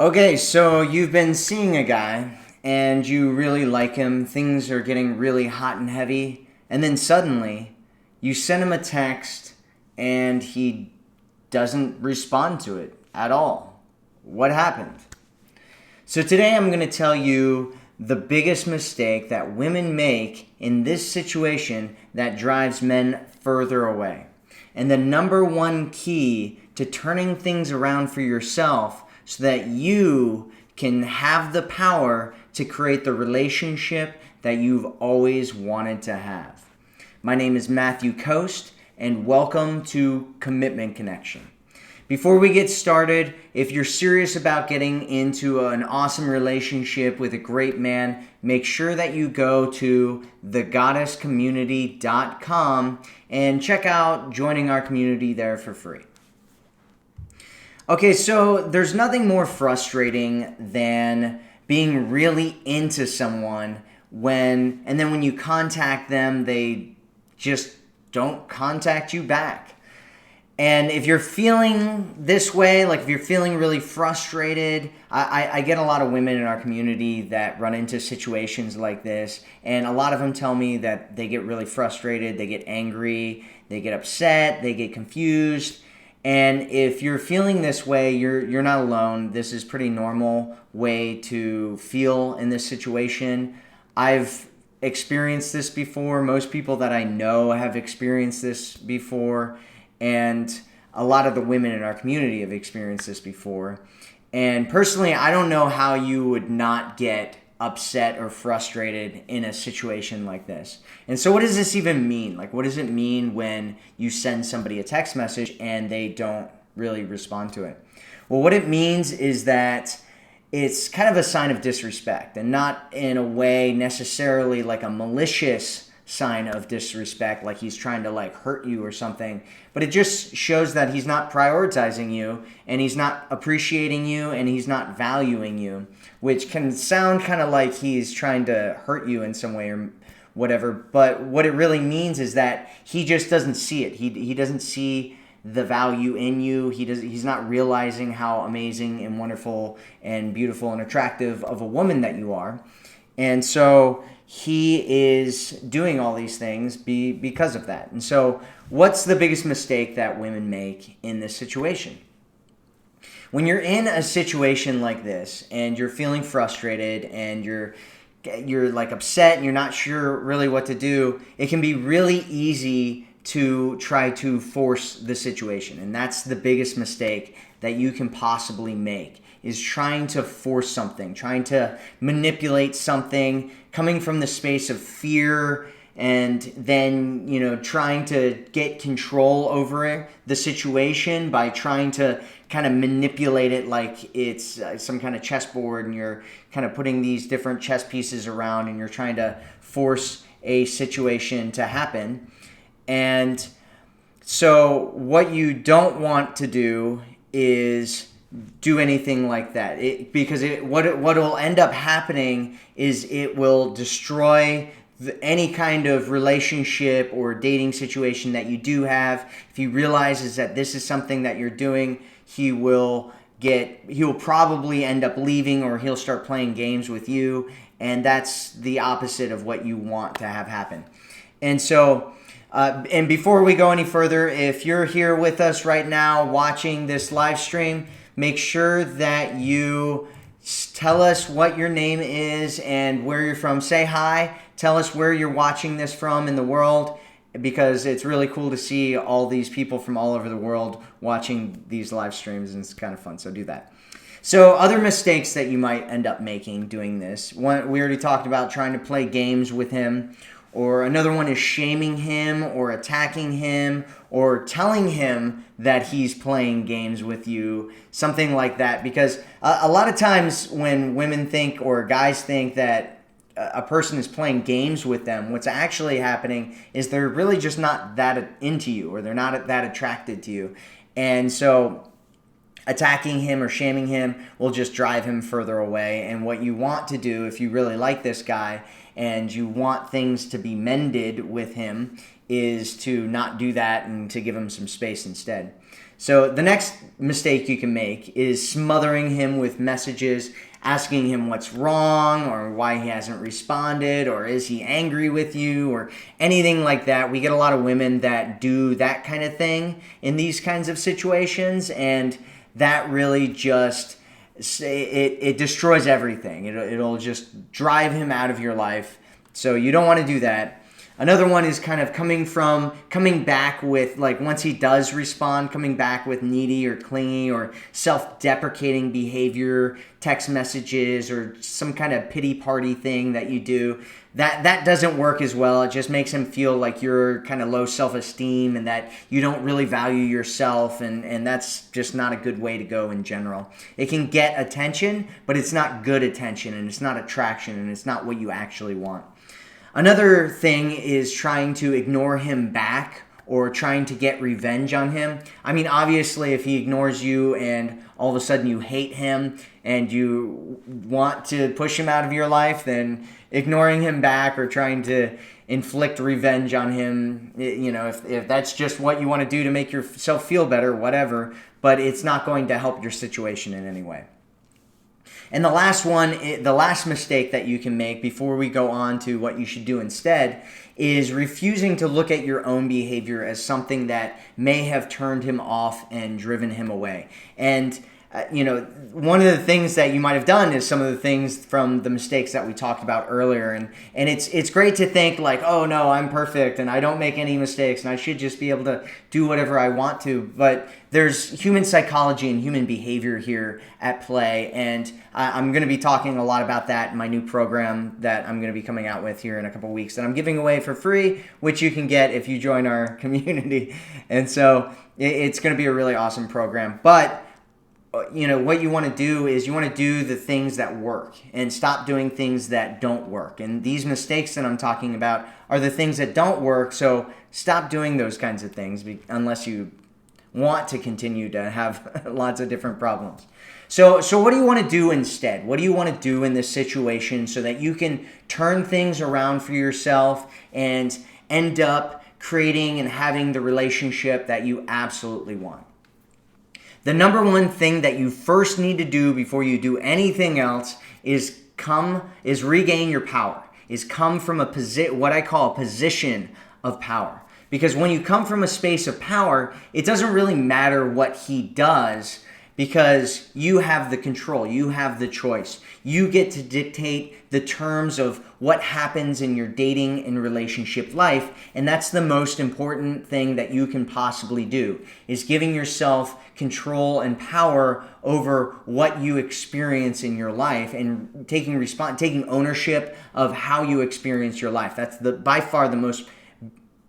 Okay, so you've been seeing a guy and you really like him, things are getting really hot and heavy, and then suddenly you send him a text and he doesn't respond to it at all. What happened? So today I'm going to tell you the biggest mistake that women make in this situation that drives men further away. And the number one key to turning things around for yourself so that you can have the power to create the relationship that you've always wanted to have. My name is Matthew Coast, and welcome to Commitment Connection. Before we get started, if you're serious about getting into an awesome relationship with a great man, make sure that you go to thegoddesscommunity.com and check out joining our community there for free. Okay, so there's nothing more frustrating than being really into someone and then when you contact them, they just don't contact you back. And if you're feeling this way, like if you're feeling really frustrated, I get a lot of women in our community that run into situations like this. And a lot of them tell me that they get really frustrated, they get angry, they get upset, they get confused. And if you're feeling this way, you're not alone. This is pretty normal way to feel in this situation. I've experienced this before. Most people that I know have experienced this before. And a lot of the women in our community have experienced this before. And personally, I don't know how you would not get upset or frustrated in a situation like this. And so what does this even mean? Like, what does it mean when you send somebody a text message and they don't really respond to it? Well, what it means is that it's kind of a sign of disrespect, and not in a way necessarily like a malicious sign of disrespect, like he's trying to like hurt you or something, but it just shows that he's not prioritizing you, and he's not appreciating you, and he's not valuing you, which can sound kind of like he's trying to hurt you in some way or whatever. But what it really means is that he just doesn't see it. He doesn't see the value in you. He's not realizing how amazing and wonderful and beautiful and attractive of a woman that you are. And so he is doing all these things because of that. And so what's the biggest mistake that women make in this situation? When you're in a situation like this and you're feeling frustrated and you're like upset and you're not sure really what to do, it can be really easy to try to force the situation. And that's the biggest mistake that you can possibly make, is trying to force something, trying to manipulate something, coming from the space of fear, and then, trying to get control over the situation by trying to kind of manipulate it like it's some kind of chessboard, and you're kind of putting these different chess pieces around and you're trying to force a situation to happen. And so what you don't want to do is do anything like that, because what will end up happening is it will destroy any kind of relationship or dating situation that you do have. If he realizes that this is something that you're doing, he will probably end up leaving, or he'll start playing games with you, and that's the opposite of what you want to have happen. And so and before we go any further, if you're here with us right now watching this live stream, make sure that you tell us what your name is and where you're from. Say hi. Tell us where you're watching this from in the world, because it's really cool to see all these people from all over the world watching these live streams, and it's kind of fun. So do that. So other mistakes that you might end up making doing this. One, we already talked about trying to play games with him. Or another one is shaming him or attacking him or telling him that he's playing games with you, something like that. Because a lot of times when women think or guys think that a person is playing games with them, what's actually happening is they're really just not that into you, or they're not that attracted to you. And so attacking him or shaming him will just drive him further away. And what you want to do, if you really like this guy and you want things to be mended with him, is to not do that and to give him some space instead. So the next mistake you can make is smothering him with messages, asking him what's wrong or why he hasn't responded or is he angry with you or anything like that. We get a lot of women that do that kind of thing in these kinds of situations, and that really just it destroys everything. It'll just drive him out of your life. So you don't want to do that. Another one is kind of coming back with, like, once he does respond, coming back with needy or clingy or self-deprecating behavior, text messages, or some kind of pity party thing that you do. That doesn't work as well. It just makes him feel like you're kind of low self-esteem and that you don't really value yourself, and that's just not a good way to go in general. It can get attention, but it's not good attention, and it's not attraction, and it's not what you actually want. Another thing is trying to ignore him back or trying to get revenge on him. I mean, obviously, if he ignores you and all of a sudden you hate him and you want to push him out of your life, then ignoring him back or trying to inflict revenge on him, if that's just what you want to do to make yourself feel better, whatever, but it's not going to help your situation in any way. And the last mistake that you can make before we go on to what you should do instead is refusing to look at your own behavior as something that may have turned him off and driven him away. And one of the things that you might have done is some of the things from the mistakes that we talked about earlier. And it's great to think like, oh no, I'm perfect and I don't make any mistakes and I should just be able to do whatever I want to. But there's human psychology and human behavior here at play. And I'm going to be talking a lot about that in my new program that I'm going to be coming out with here in a couple of weeks that I'm giving away for free, which you can get if you join our community. And so it's going to be a really awesome program. But what you want to do is you want to do the things that work and stop doing things that don't work. And these mistakes that I'm talking about are the things that don't work. So stop doing those kinds of things unless you want to continue to have lots of different problems. So what do you want to do instead? What do you want to do in this situation so that you can turn things around for yourself and end up creating and having the relationship that you absolutely want? The number one thing that you first need to do before you do anything else is regain your power. Is come from what I call a position of power. Because when you come from a space of power, it doesn't really matter what he does because you have the control, you have the choice. You get to dictate the terms of what happens in your dating and relationship life, and that's the most important thing that you can possibly do, is giving yourself control and power over what you experience in your life and taking ownership of how you experience your life. That's by far the most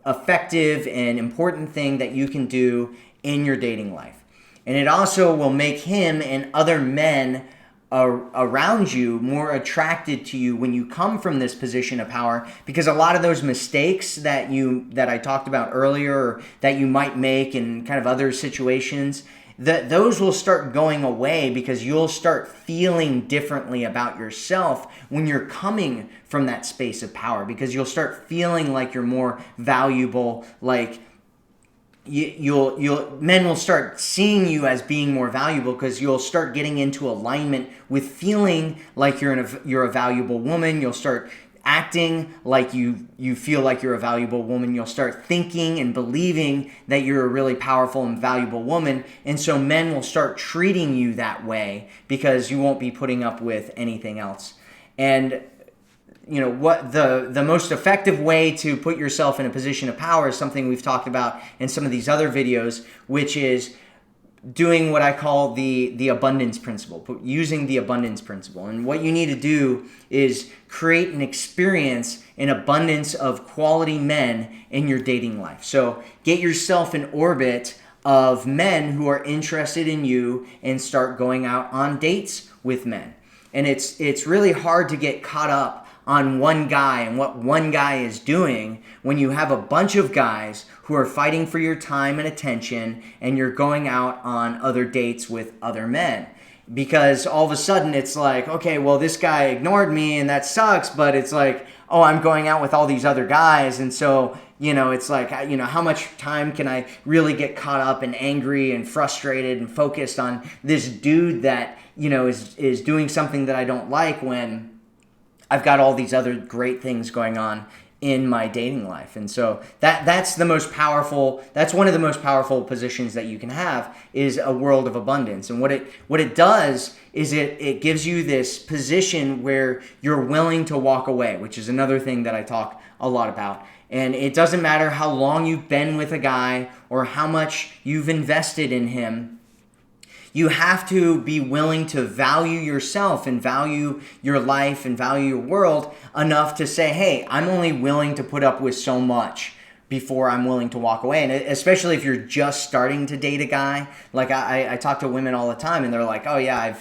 effective and important thing that you can do in your dating life. And it also will make him and other men around you more attracted to you when you come from this position of power, because a lot of those mistakes that I talked about earlier or that you might make in kind of other situations, those will start going away because you'll start feeling differently about yourself when you're coming from that space of power, because you'll start feeling like you're more valuable, like men will start seeing you as being more valuable because you'll start getting into alignment with feeling like you're a valuable woman. You'll start acting like you feel like you're a valuable woman. You'll start thinking and believing that you're a really powerful and valuable woman. And so men will start treating you that way because you won't be putting up with anything else. And what the most effective way to put yourself in a position of power is something we've talked about in some of these other videos, which is doing what I call the abundance principle, using the abundance principle. And what you need to do is create an experience, an abundance of quality men in your dating life. So get yourself in orbit of men who are interested in you and start going out on dates with men. And it's really hard to get caught up on one guy and what one guy is doing when you have a bunch of guys who are fighting for your time and attention and you're going out on other dates with other men. Because all of a sudden it's like, okay, well, this guy ignored me and that sucks, but it's like, oh, I'm going out with all these other guys. And so, it's like, how much time can I really get caught up and angry and frustrated and focused on this dude that, is doing something that I don't like when I've got all these other great things going on in my dating life. And so that's one of the most powerful positions that you can have, is a world of abundance. And what it does is it gives you this position where you're willing to walk away, which is another thing that I talk a lot about. And it doesn't matter how long you've been with a guy or how much you've invested in him. You have to be willing to value yourself and value your life and value your world enough to say, hey, I'm only willing to put up with so much before I'm willing to walk away. And especially if you're just starting to date a guy. Like I talk to women all the time and they're like, oh yeah,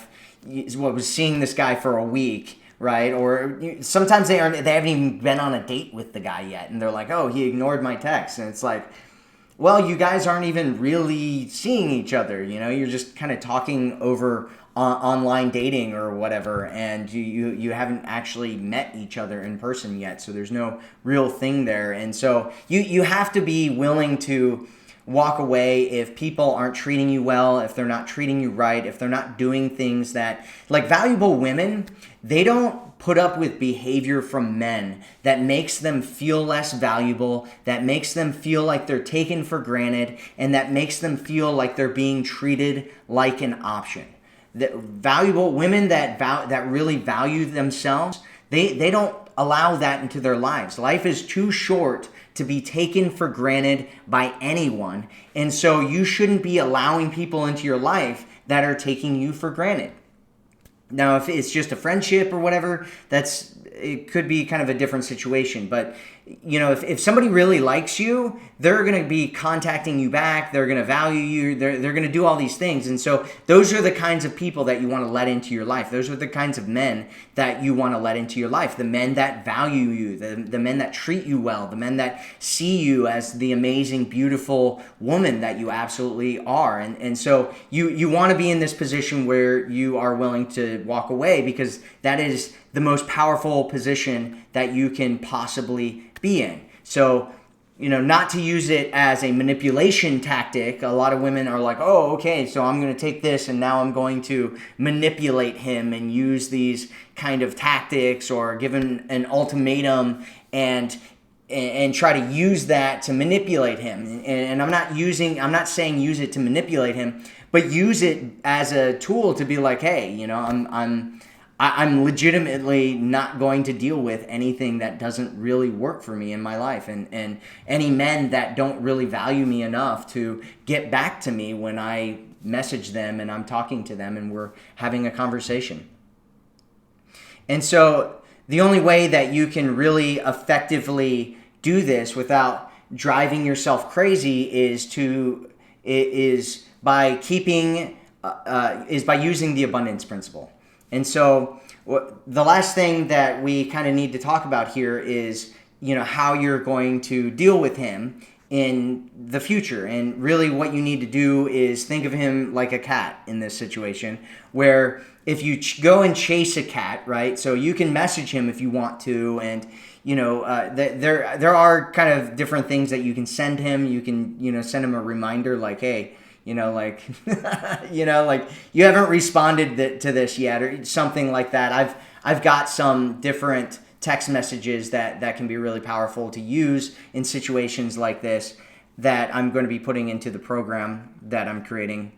was seeing this guy for a week, right? Or sometimes they haven't even been on a date with the guy yet. And they're like, oh, he ignored my text. And it's like, well, you guys aren't even really seeing each other, you're just kind of talking over online dating or whatever, and you haven't actually met each other in person yet, so there's no real thing there. And so you have to be willing to walk away if people aren't treating you well, if they're not treating you right, if they're not doing things that, like valuable women, they don't put up with behavior from men that makes them feel less valuable, that makes them feel like they're taken for granted, and that makes them feel like they're being treated like an option. That valuable women that really value themselves, they don't allow that into their lives. Life is too short to be taken for granted by anyone, and so you shouldn't be allowing people into your life that are taking you for granted. Now, if it's just a friendship or whatever, it could be kind of a different situation. But, if somebody really likes you, they're going to be contacting you back. They're going to value you. They're going to do all these things. And so those are the kinds of people that you want to let into your life. Those are the kinds of men that you want to let into your life. The men that value you, the men that treat you well, the men that see you as the amazing, beautiful woman that you absolutely are. And so you want to be in this position where you are willing to walk away, because that is the most powerful position that you can possibly be in. So, not to use it as a manipulation tactic. A lot of women are like, oh, okay, so I'm going to take this and now I'm going to manipulate him and use these kind of tactics, or give him an ultimatum and try to use that to manipulate him. And I'm not saying use it to manipulate him, but use it as a tool to be like, hey, I'm legitimately not going to deal with anything that doesn't really work for me in my life, and any men that don't really value me enough to get back to me when I message them and I'm talking to them and we're having a conversation. And so the only way that you can really effectively do this without driving yourself crazy is by using the abundance principle. And so the last thing that we kind of need to talk about here is, how you're going to deal with him in the future. And really what you need to do is think of him like a cat in this situation, where if you go and chase a cat, right? So you can message him if you want to, and there are kind of different things that you can send him. You can, send him a reminder like, hey, you haven't responded to this yet, or something like that. I've got some different text messages that can be really powerful to use in situations like this that I'm going to be putting into the program that I'm creating.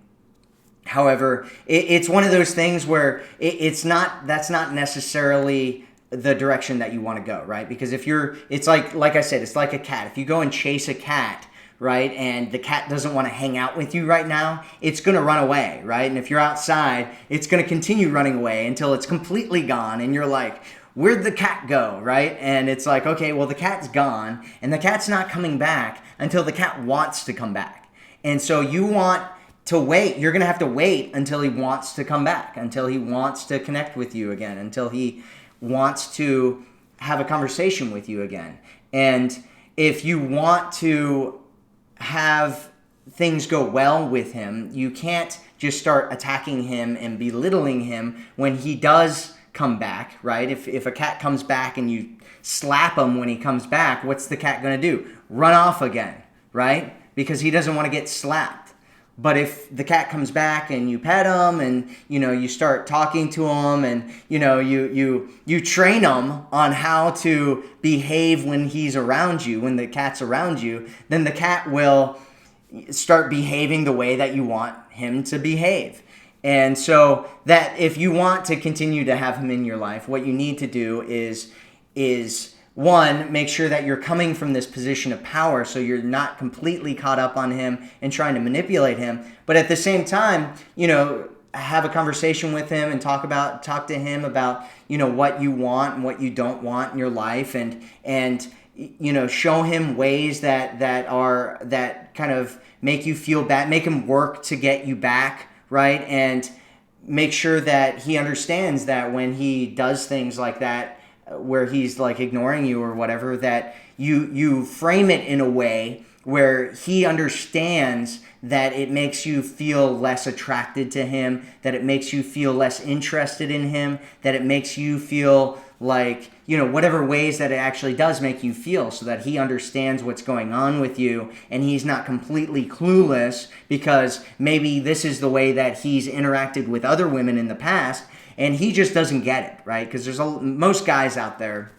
However, it's one of those things where that's not necessarily the direction that you want to go, right? Because it's like I said, it's like a cat. If you go and chase a cat, right, and the cat doesn't want to hang out with you right now, it's going to run away, right? And if you're outside, it's going to continue running away until it's completely gone, and you're like, where'd the cat go, right? And it's like, okay, well, the cat's gone, and the cat's not coming back until the cat wants to come back. And so you want to wait. You're going to have to wait until he wants to come back, until he wants to connect with you again, until he wants to have a conversation with you again. And if you want to have things go well with him, you can't just start attacking him and belittling him when he does come back, right? If a cat comes back and you slap him when he comes back, what's the cat going to do? Run off again, right? Because he doesn't want to get slapped. But if the cat comes back and you pet him and, you start talking to him and, you train him on how to behave when he's around you, when the cat's around you, then the cat will start behaving the way that you want him to behave. And so that if you want to continue to have him in your life, what you need to do is one, make sure that you're coming from this position of power so you're not completely caught up on him and trying to manipulate him. But at the same time, have a conversation with him and talk to him about, what you want and what you don't want in your life, and show him ways that kind of make you feel bad, make him work to get you back, right? And make sure that he understands that when he does things like that, where he's like ignoring you or whatever, that you frame it in a way where he understands that it makes you feel less attracted to him, that it makes you feel less interested in him, that it makes you feel like, whatever ways that it actually does make you feel, so that he understands what's going on with you and he's not completely clueless because maybe this is the way that he's interacted with other women in the past and he just doesn't get it, right? Because there's most guys out there,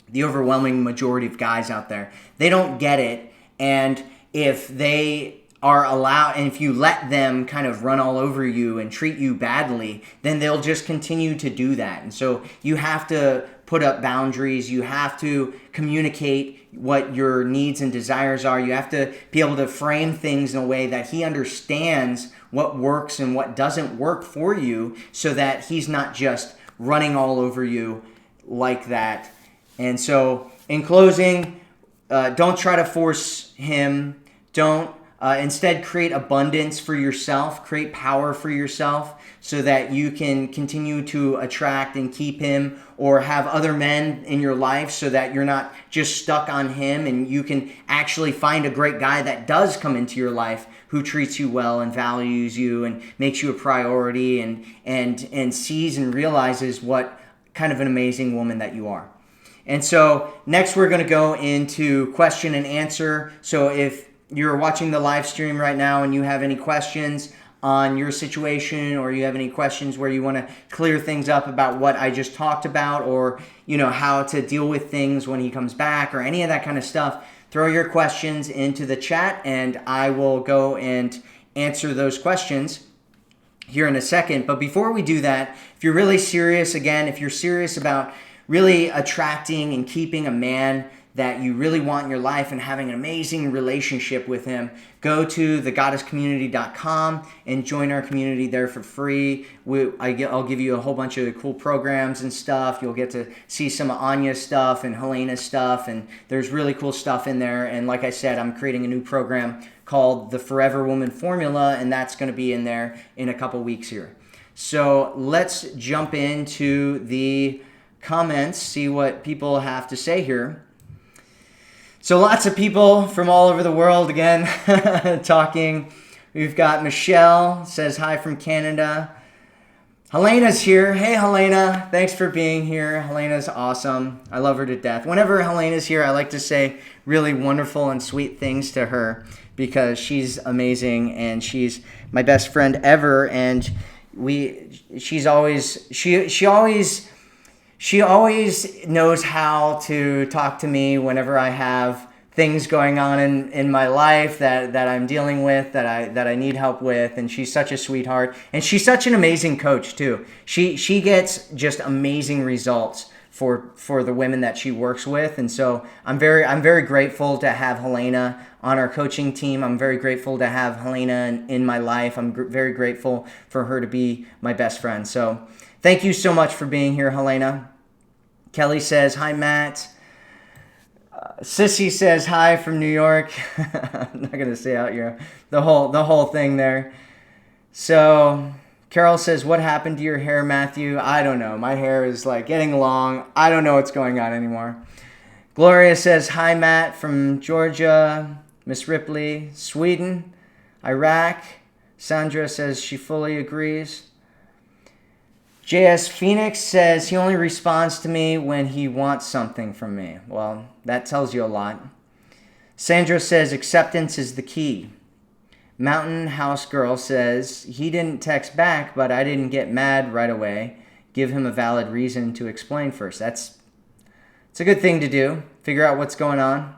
the overwhelming majority of guys out there, they don't get it. And if they are allowed, and if you let them kind of run all over you and treat you badly, then they'll just continue to do that. And so you have to put up boundaries. You have to communicate what your needs and desires are. You have to be able to frame things in a way that he understands what works and what doesn't work for you, so that he's not just running all over you like that. And so in closing, don't try to force him. Don't instead create abundance for yourself, create power for yourself, so that you can continue to attract and keep him, or have other men in your life, so that you're not just stuck on him, and you can actually find a great guy that does come into your life who treats you well and values you and makes you a priority and sees and realizes what kind of an amazing woman that you are. And so next we're going to go into question and answer. So if you're watching the live stream right now and you have any questions on your situation, or you have any questions where you want to clear things up about what I just talked about, or how to deal with things when he comes back, or any of that kind of stuff, throw your questions into the chat and I will go and answer those questions here in a second. But before we do that, if you're really serious, again, if you're serious about really attracting and keeping a man that you really want in your life and having an amazing relationship with him, go to thegoddesscommunity.com and join our community there for free. I'll give you a whole bunch of cool programs and stuff. You'll get to see some of Anya's stuff and Helena's stuff, and there's really cool stuff in there. And like I said, I'm creating a new program called the Forever Woman Formula, and that's going to be in there in a couple weeks here. So let's jump into the comments, see what people have to say here. So lots of people from all over the world again talking. We've got Michelle, says hi from Canada. Helena's here. Hey, Helena. Thanks for being here. Helena's awesome. I love her to death. Whenever Helena's here, I like to say really wonderful and sweet things to her because she's amazing and she's my best friend ever. And she always knows how to talk to me whenever I have things going on in my life that I'm dealing with, that I need help with, and she's such a sweetheart. And she's such an amazing coach too. She gets just amazing results for the women that she works with. And so I'm very grateful to have Helena on our coaching team. I'm very grateful to have Helena in my life. I'm very grateful for her to be my best friend. So thank you so much for being here, Helena. Kelly says, hi, Matt. Sissy says, hi from New York. I'm not going to say out your the whole thing there. So, Carol says, what happened to your hair, Matthew? I don't know. My hair is like getting long. I don't know what's going on anymore. Gloria says, hi, Matt from Georgia. Miss Ripley, Sweden, Iraq. Sandra says she fully agrees. JS Phoenix says he only responds to me when he wants something from me. Well, that tells you a lot. Sandra says acceptance is the key. Mountain House Girl says he didn't text back, but I didn't get mad right away. Give him a valid reason to explain first. It's a good thing to do. Figure out what's going on.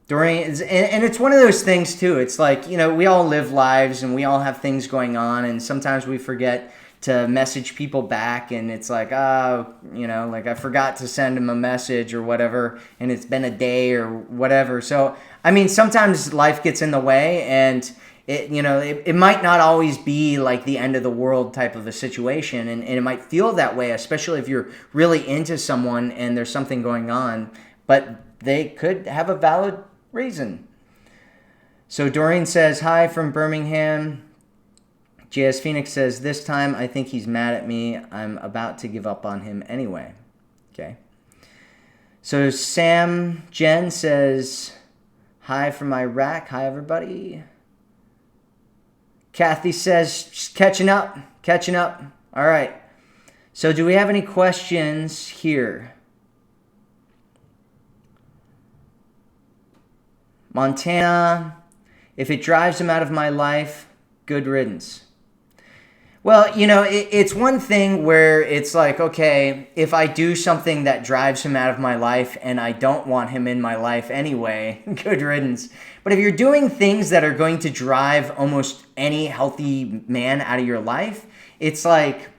Doreen, and it's one of those things too. It's like, we all live lives and we all have things going on, and sometimes we forget to message people back, and it's like, like I forgot to send them a message or whatever, and it's been a day or whatever. So, I mean, sometimes life gets in the way, and it might not always be like the end of the world type of a situation, and it might feel that way, especially if you're really into someone and there's something going on, but they could have a valid reason. So Doreen says, hi from Birmingham. JS Phoenix says, this time I think he's mad at me. I'm about to give up on him anyway. Okay. So Sam Jen says, hi from Iraq. Hi, everybody. Kathy says, just catching up. All right. So do we have any questions here? Montana, if it drives him out of my life, good riddance. Well, it's one thing where it's like, okay, if I do something that drives him out of my life and I don't want him in my life anyway, good riddance. But if you're doing things that are going to drive almost any healthy man out of your life, it's like,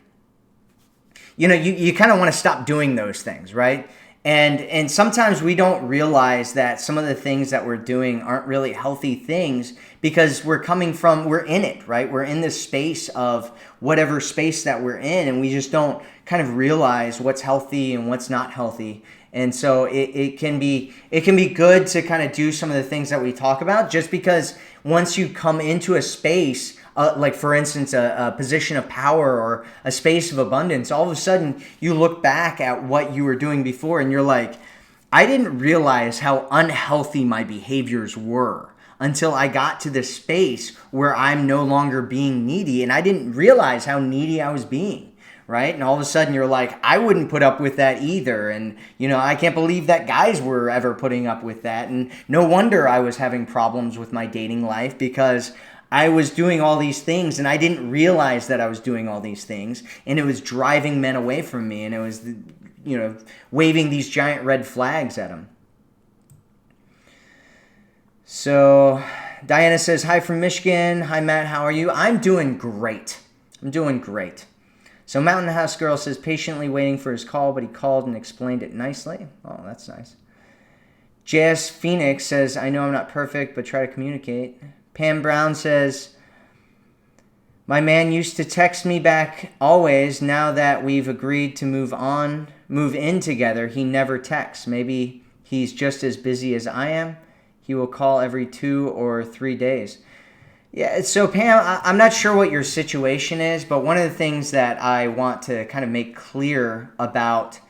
you kind of want to stop doing those things, right? And sometimes we don't realize that some of the things that we're doing aren't really healthy things because we're in it, right? We're in this space of whatever space that we're in, and we just don't kind of realize what's healthy and what's not healthy. And so it can be good to kind of do some of the things that we talk about, just because once you come into a space, like for instance, a position of power or a space of abundance, all of a sudden you look back at what you were doing before and you're like, I didn't realize how unhealthy my behaviors were until I got to this space where I'm no longer being needy, and I didn't realize how needy I was being. Right? And all of a sudden you're like, I wouldn't put up with that either. And, I can't believe that guys were ever putting up with that. And no wonder I was having problems with my dating life, because I was doing all these things and I didn't realize that I was doing all these things, and it was driving men away from me, and it was, waving these giant red flags at them. So Diana says, hi from Michigan. Hi, Matt. How are you? I'm doing great. So Mountain House Girl says, patiently waiting for his call, but he called and explained it nicely. Oh, that's nice. JS Phoenix says, I know I'm not perfect, but try to communicate. Pam Brown says, my man used to text me back always. Now that we've agreed to move in together, he never texts. Maybe he's just as busy as I am. He will call every 2 or 3 days. Yeah, so Pam, I'm not sure what your situation is, but one of the things that I want to kind of make clear about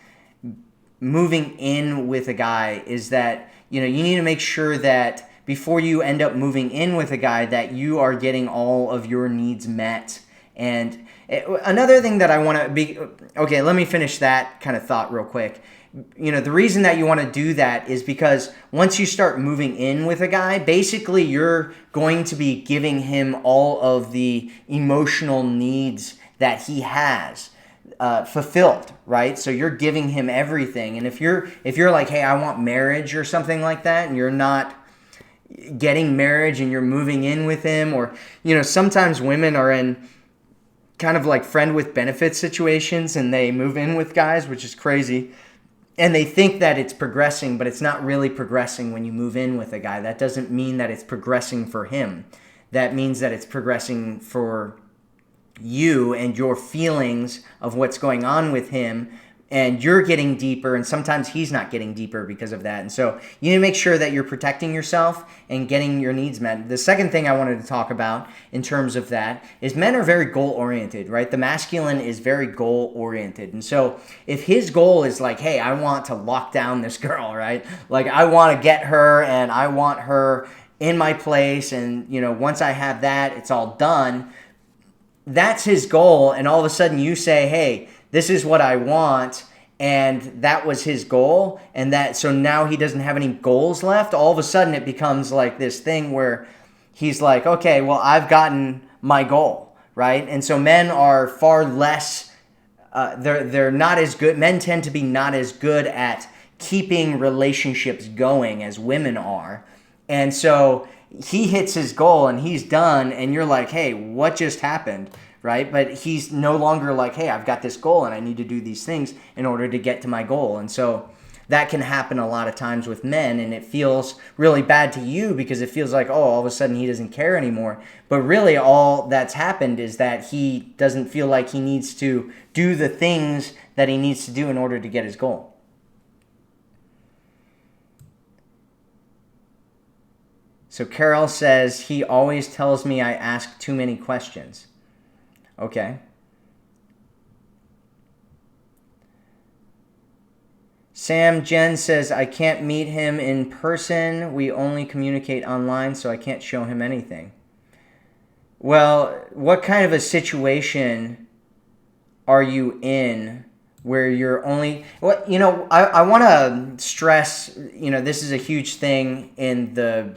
moving in with a guy is that, you need to make sure that before you end up moving in with a guy, that you are getting all of your needs met. And another thing that I want to be, okay, let me finish that kind of thought real quick. The reason that you want to do that is because once you start moving in with a guy, basically you're going to be giving him all of the emotional needs that he has fulfilled, right? So you're giving him everything. And if you're like, hey, I want marriage or something like that, and you're not getting marriage and you're moving in with him, or, sometimes women are in kind of like friend with benefits situations and they move in with guys, which is crazy. And they think that it's progressing, but it's not really progressing when you move in with a guy. That doesn't mean that it's progressing for him. That means that it's progressing for you and your feelings of what's going on with him and you're getting deeper, and sometimes he's not getting deeper because of that. And so you need to make sure that you're protecting yourself and getting your needs met. The second thing I wanted to talk about in terms of that is men are very goal-oriented, right? The masculine is very goal-oriented. And so if his goal is like, hey, I want to lock down this girl, right? Like, I want to get her, and I want her in my place, and, once I have that, it's all done. That's his goal, and all of a sudden you say, hey, this is what I want, and that was his goal, and so now he doesn't have any goals left. All of a sudden it becomes like this thing where he's like, okay, well, I've gotten my goal, right? And so men are far less, they're not as good, men tend to be not as good at keeping relationships going as women are. And so he hits his goal and he's done, and you're like, hey, what just happened? Right? But he's no longer like, hey, I've got this goal and I need to do these things in order to get to my goal. And so that can happen a lot of times with men, and it feels really bad to you because it feels like, oh, all of a sudden he doesn't care anymore. But really all that's happened is that he doesn't feel like he needs to do the things that he needs to do in order to get his goal. So Carol says, he always tells me I ask too many questions. Okay. Sam Jen says, I can't meet him in person. We only communicate online, so I can't show him anything. Well, what kind of a situation are you in where you're only... Well, I want to stress, this is a huge thing in the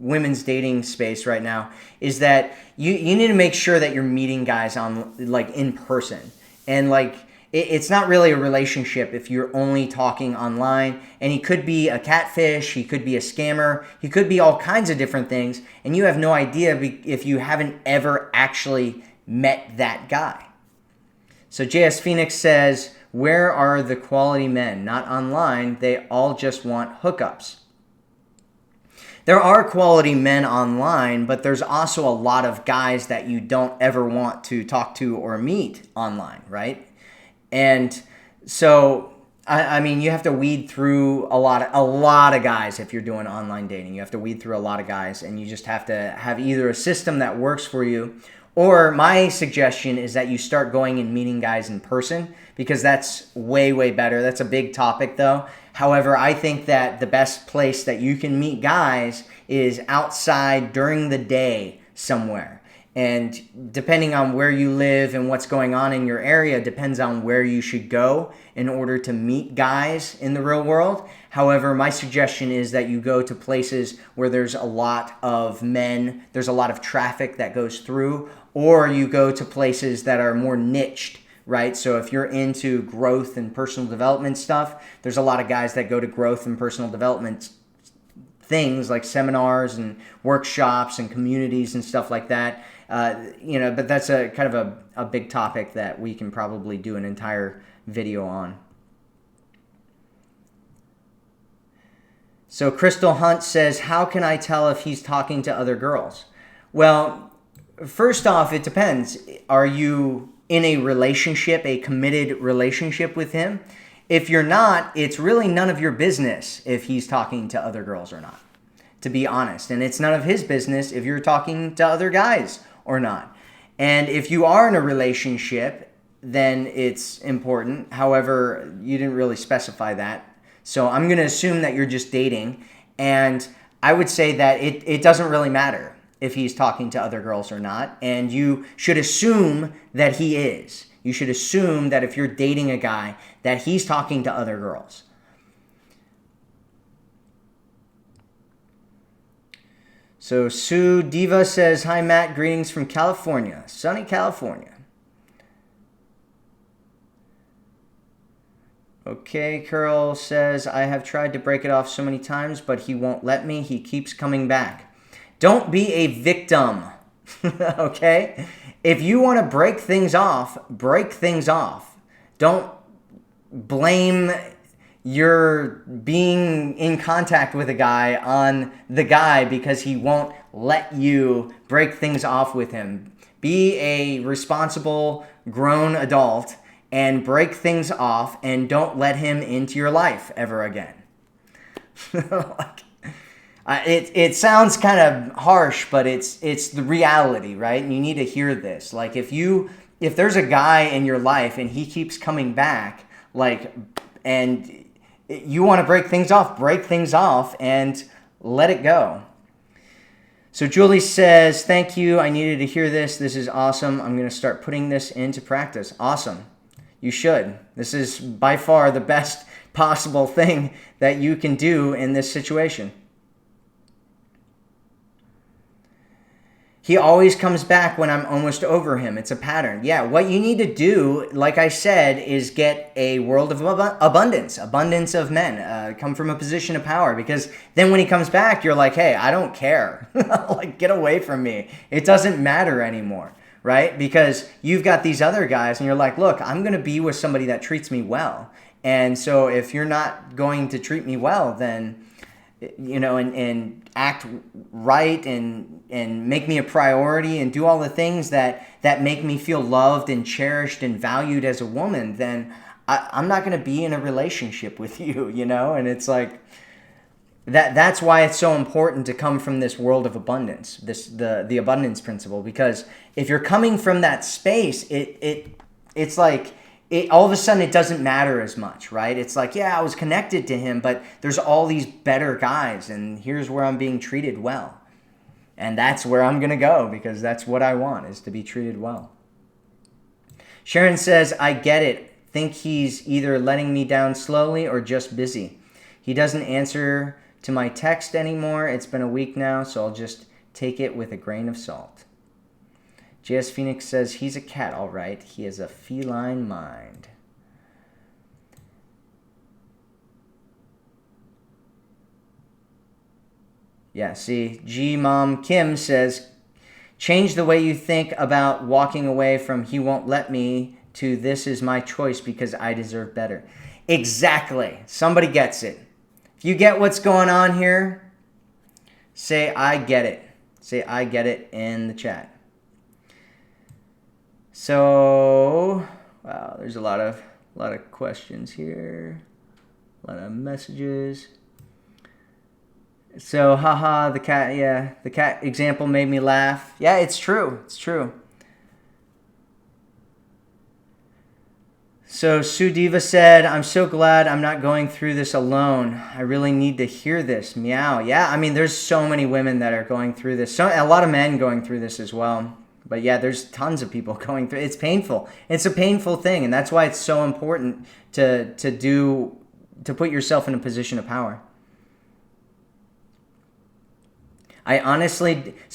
women's dating space right now, is that you need to make sure that you're meeting guys on, like, in person. And, like, it's not really a relationship if you're only talking online. And he could be a catfish, he could be a scammer, he could be all kinds of different things, and you have no idea if you haven't ever actually met that guy. So JS Phoenix says, where are the quality men? Not online, they all just want hookups. There are quality men online, but there's also a lot of guys that you don't ever want to talk to or meet online, right? And so, I mean, you have to weed through a lot of guys if you're doing online dating. You have to weed through a lot of guys, and you just have to have either a system that works for you, or my suggestion is that you start going and meeting guys in person, because that's way, way better. That's a big topic, though. However, I think that the best place that you can meet guys is outside during the day somewhere. And depending on where you live and what's going on in your area depends on where you should go in order to meet guys in the real world. However, my suggestion is that you go to places where there's a lot of men, there's a lot of traffic that goes through, or you go to places that are more niched, right? So if you're into growth and personal development stuff, there's a lot of guys that go to growth and personal development things like seminars and workshops and communities and stuff like that. But that's a kind of a big topic that we can probably do an entire video on. So Crystal Hunt says, how can I tell if he's talking to other girls? Well, first off, it depends. Are you in a relationship, a committed relationship with him? If you're not, it's really none of your business if he's talking to other girls or not, to be honest. And it's none of his business if you're talking to other guys or not. And if you are in a relationship, then it's important. However, you didn't really specify that. So I'm going to assume that you're just dating. And I would say that it doesn't really matter if he's talking to other girls or not. And you should assume that he is. You should assume that if you're dating a guy, that he's talking to other girls. So Sue Diva says, hi Matt, greetings from California, sunny California. Okay, Curl says, I have tried to break it off so many times, but he won't let me. He keeps coming back. Don't be a victim, okay? If you want to break things off, break things off. Don't blame your being in contact with a guy on the guy because he won't let you break things off with him. Be a responsible, grown adult and break things off and don't let him into your life ever again. It sounds kind of harsh, but it's the reality, right? And you need to hear this. Like if there's a guy in your life and he keeps coming back, and you want to break things off and let it go. So Julie says, thank you. I needed to hear this. This is awesome. I'm going to start putting this into practice. Awesome. You should. This is by far the best possible thing that you can do in this situation. He always comes back when I'm almost over him. It's a pattern. Yeah, what you need to do, like I said, is get a world of abundance of men. Come from a position of power, because then when he comes back, you're like, hey, I don't care. Like, get away from me. It doesn't matter anymore, right? Because you've got these other guys and you're like, look, I'm going to be with somebody that treats me well. And so if you're not going to treat me well, then and act right and make me a priority and do all the things that make me feel loved and cherished and valued as a woman, then I'm not going to be in a relationship with you, And it's like that's why it's so important to come from this world of abundance, the abundance principle, because if you're coming from that space, it's like all of a sudden it doesn't matter as much, right? It's like, yeah, I was connected to him, but there's all these better guys, and here's where I'm being treated well. And that's where I'm going to go, because that's what I want, is to be treated well. Sharon says, I get it. Think he's either letting me down slowly or just busy. He doesn't answer to my text anymore. It's been a week now, so I'll just take it with a grain of salt. JS Phoenix says, he's a cat, all right. He has a feline mind. Yeah, see, G-Mom Kim says, change the way you think about walking away from he won't let me to this is my choice because I deserve better. Exactly. Somebody gets it. If you get what's going on here, say, I get it. Say, I get it in the chat. So, wow, there's a lot of questions here, a lot of messages. So, haha, the cat example made me laugh. Yeah, it's true. So, Sue Diva said, I'm so glad I'm not going through this alone. I really need to hear this. Meow. Yeah, I mean, there's so many women that are going through this. A lot of men going through this as well. But yeah, there's tons of people going through it. It's painful. It's a painful thing, and that's why it's so important to put yourself in a position of power. So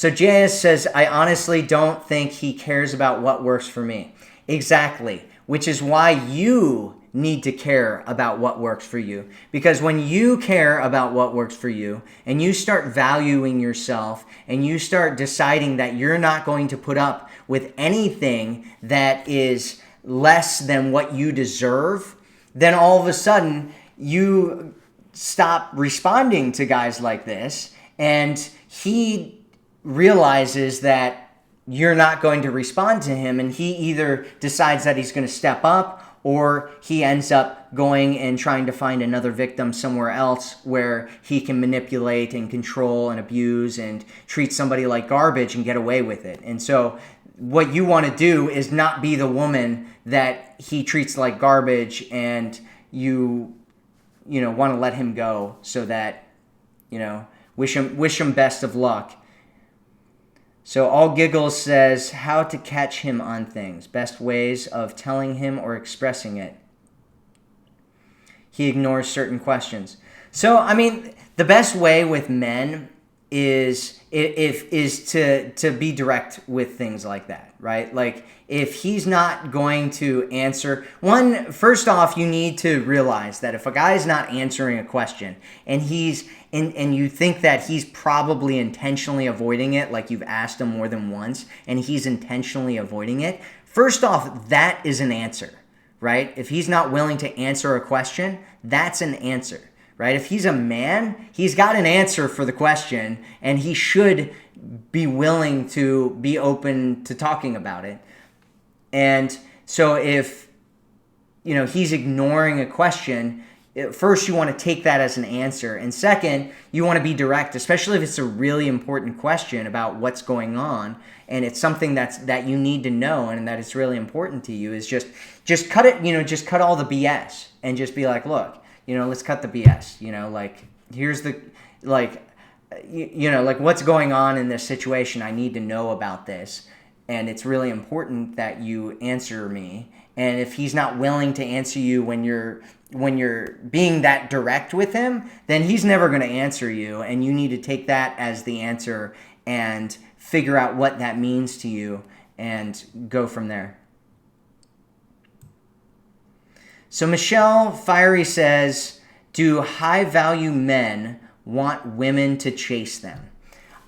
JS says, I honestly don't think he cares about what works for me. Exactly, which is why you need to care about what works for you. Because when you care about what works for you and you start valuing yourself and you start deciding that you're not going to put up with anything that is less than what you deserve, then all of a sudden you stop responding to guys like this, and he realizes that you're not going to respond to him, and he either decides that he's going to step up, or he ends up going and trying to find another victim somewhere else where he can manipulate and control and abuse and treat somebody like garbage and get away with it. And so what you want to do is not be the woman that he treats like garbage, and you want to let him go so that, wish him best of luck. So All Giggles says, how to catch him on things. Best ways of telling him or expressing it. He ignores certain questions. So, I mean, the best way with men is to be direct with things like that, right? Like, if he's not going to answer, first off, you need to realize that if a guy's not answering a question and and you think that he's probably intentionally avoiding it, like you've asked him more than once and he's intentionally avoiding it, first off, that is an answer, right? If he's not willing to answer a question, that's an answer, right? If he's a man, he's got an answer for the question, and he should be willing to be open to talking about it. And so if he's ignoring a question, first you want to take that as an answer. And second, you want to be direct, especially if it's a really important question about what's going on and it's something that you need to know and that it's really important to you, is just cut it, just cut all the BS and just be like, look, let's cut the BS, like, here's the, like, like, what's going on in this situation. I need to know about this. And it's really important that you answer me. And if he's not willing to answer you when you're being that direct with him, then he's never going to answer you. And you need to take that as the answer and figure out what that means to you and go from there. So Michelle Fiery says, do high-value men want women to chase them?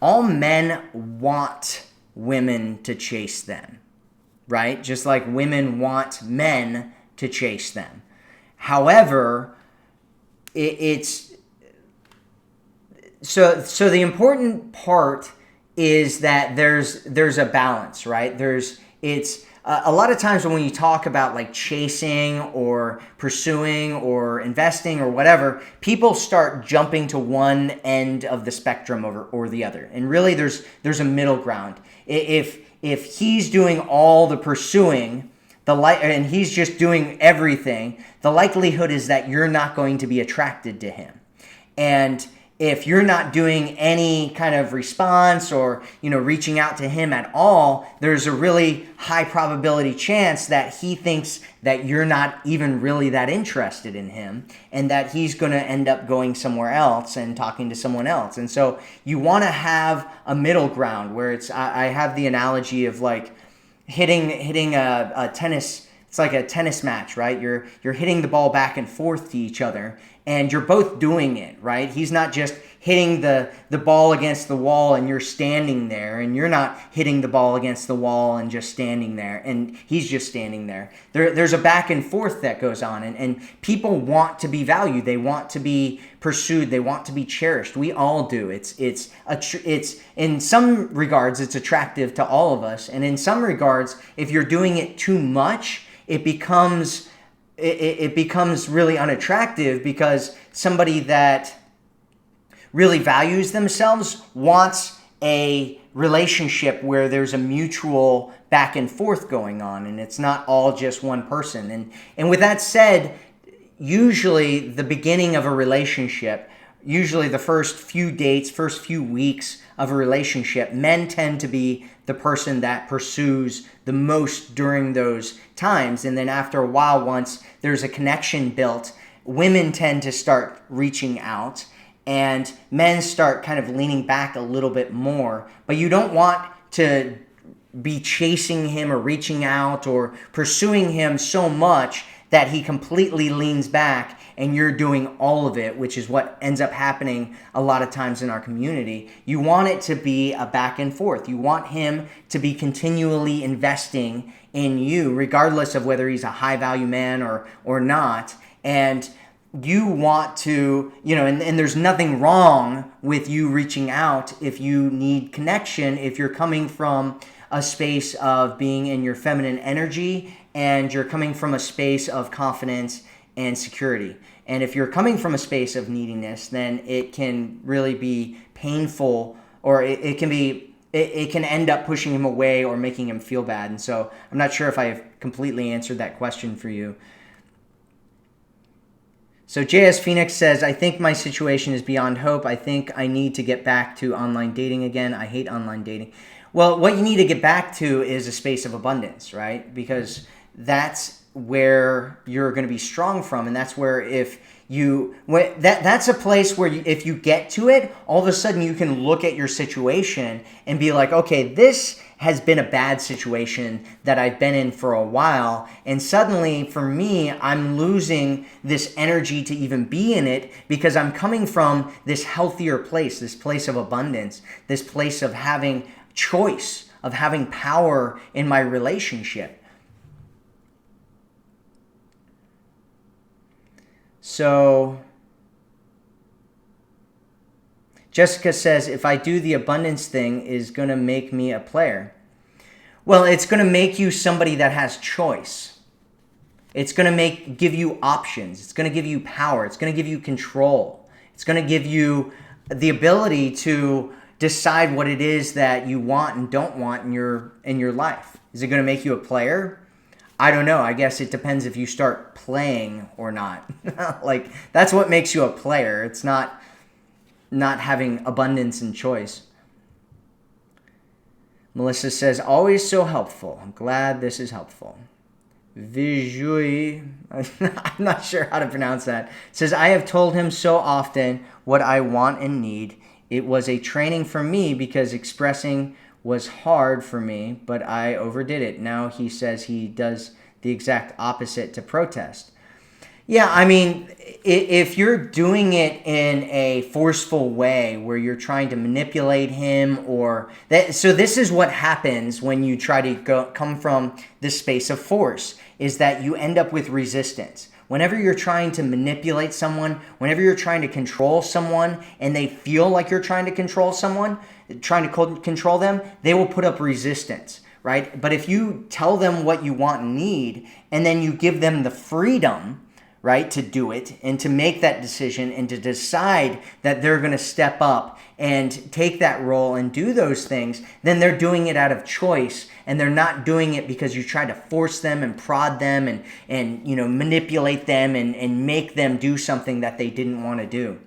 All men want women to chase them, right? Just like women want men to chase them. However, it's so the important part is that there's a balance, right? It's a lot of times when you talk about like chasing or pursuing or investing or whatever, people start jumping to one end of the spectrum or the other. And really there's a middle ground. If he's doing all the pursuing, and he's just doing everything, the likelihood is that you're not going to be attracted to him. And if you're not doing any kind of response or, reaching out to him at all, there's a really high probability chance that he thinks that you're not even really that interested in him and that he's going to end up going somewhere else and talking to someone else. And so you want to have a middle ground where I have the analogy of like hitting a tennis. It's like a tennis match, right? You're hitting the ball back and forth to each other, and you're both doing it, right? He's not just hitting the ball against the wall and you're standing there, and you're not hitting the ball against the wall and just standing there, and he's just standing there. There's a back and forth that goes on, and people want to be valued. They want to be pursued. They want to be cherished. We all do. It's in some regards, it's attractive to all of us, and in some regards, if you're doing it too much, it becomes really unattractive, because somebody that really values themselves wants a relationship where there's a mutual back and forth going on, and it's not all just one person. And with that said, usually the beginning of a relationship, usually the first few dates, first few weeks of a relationship, men tend to be the person that pursues the most during those times. And then after a while, once there's a connection built, women tend to start reaching out and men start kind of leaning back a little bit more. But you don't want to be chasing him or reaching out or pursuing him so much that he completely leans back and you're doing all of it, which is what ends up happening a lot of times in our community. You want it to be a back and forth. You want him to be continually investing in you, regardless of whether he's a high value man or not. And you want to, and there's nothing wrong with you reaching out if you need connection, if you're coming from a space of being in your feminine energy and you're coming from a space of confidence and security. And if you're coming from a space of neediness, then it can really be painful, or it can end up pushing him away or making him feel bad. And so I'm not sure if I've completely answered that question for you. So JS Phoenix says, I think my situation is beyond hope. I think I need to get back to online dating again. I hate online dating. Well, what you need to get back to is a space of abundance, right? Because that's where you're going to be strong from, and that's where that's a place where if you get to it, all of a sudden you can look at your situation and be like, okay, this has been a bad situation that I've been in for a while, and suddenly for me, I'm losing this energy to even be in it because I'm coming from this healthier place, this place of abundance, this place of having choice, of having power in my relationship. So Jessica says, if I do the abundance thing, is going to make me a player. Well, it's going to make you somebody that has choice. It's going to give you options. It's going to give you power. It's going to give you control. It's going to give you the ability to decide what it is that you want and don't want in your life. Is it going to make you a player? I don't know. I guess it depends if you start playing or not. Like, that's what makes you a player. It's not having abundance and choice. Melissa says, always so helpful. I'm glad this is helpful. Vijui, I'm not sure how to pronounce that. Says, I have told him so often what I want and need. It was a training for me because expressing was hard for me, but I overdid it. Now he says he does the exact opposite to protest. Yeah, I mean, if you're doing it in a forceful way where you're trying to manipulate him or that, so this is what happens when you try to come from this space of force, is that you end up with resistance. Whenever you're trying to manipulate someone, whenever you're trying to control someone and they feel like you're trying to control someone, trying to control them, they will put up resistance, right? But if you tell them what you want and need, and then you give them the freedom, right, to do it and to make that decision and to decide that they're going to step up and take that role and do those things, then they're doing it out of choice, and they're not doing it because you try to force them and prod them and manipulate them and make them do something that they didn't want to do.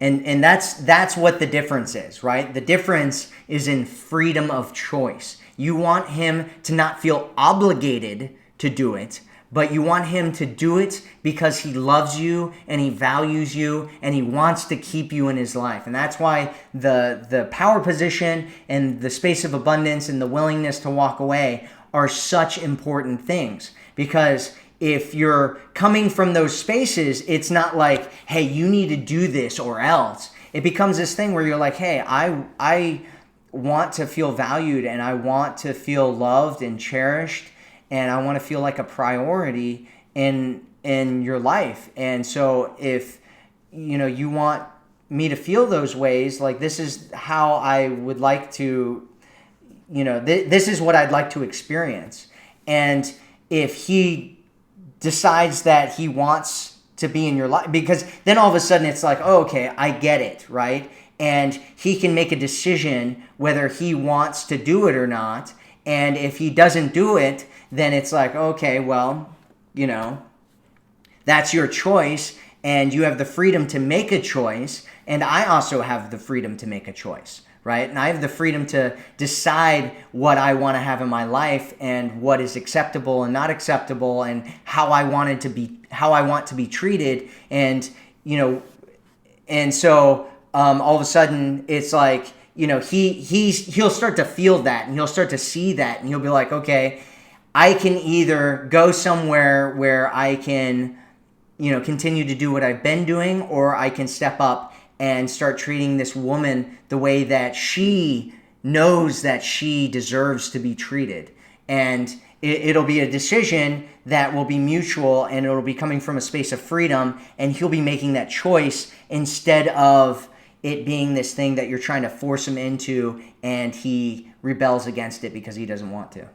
And that's what the difference is, right? The difference is in freedom of choice. You want him to not feel obligated to do it, but you want him to do it because he loves you and he values you and he wants to keep you in his life. And that's why the power position and the space of abundance and the willingness to walk away are such important things. Because if you're coming from those spaces, it's not like, hey, you need to do this or else. It becomes this thing where you're like, hey, I want to feel valued and I want to feel loved and cherished, and I want to feel like a priority in your life. And so if you want me to feel those ways, like, this is how I would like to, this is what I'd like to experience. And if he decides that he wants to be in your life, because then all of a sudden it's like, oh, okay, I get it, right? And he can make a decision whether he wants to do it or not. And if he doesn't do it, then it's like, okay, well, that's your choice, and you have the freedom to make a choice, and I also have the freedom to make a choice, right? And I have the freedom to decide what I want to have in my life and what is acceptable and not acceptable, and how I want to be treated, and and so all of a sudden it's like, he'll start to feel that, and he'll start to see that, and he'll be like, okay, I can either go somewhere where I can, continue to do what I've been doing, or I can step up and start treating this woman the way that she knows that she deserves to be treated. And it'll be a decision that will be mutual, and it'll be coming from a space of freedom, and he'll be making that choice instead of it being this thing that you're trying to force him into, and he rebels against it because he doesn't want to.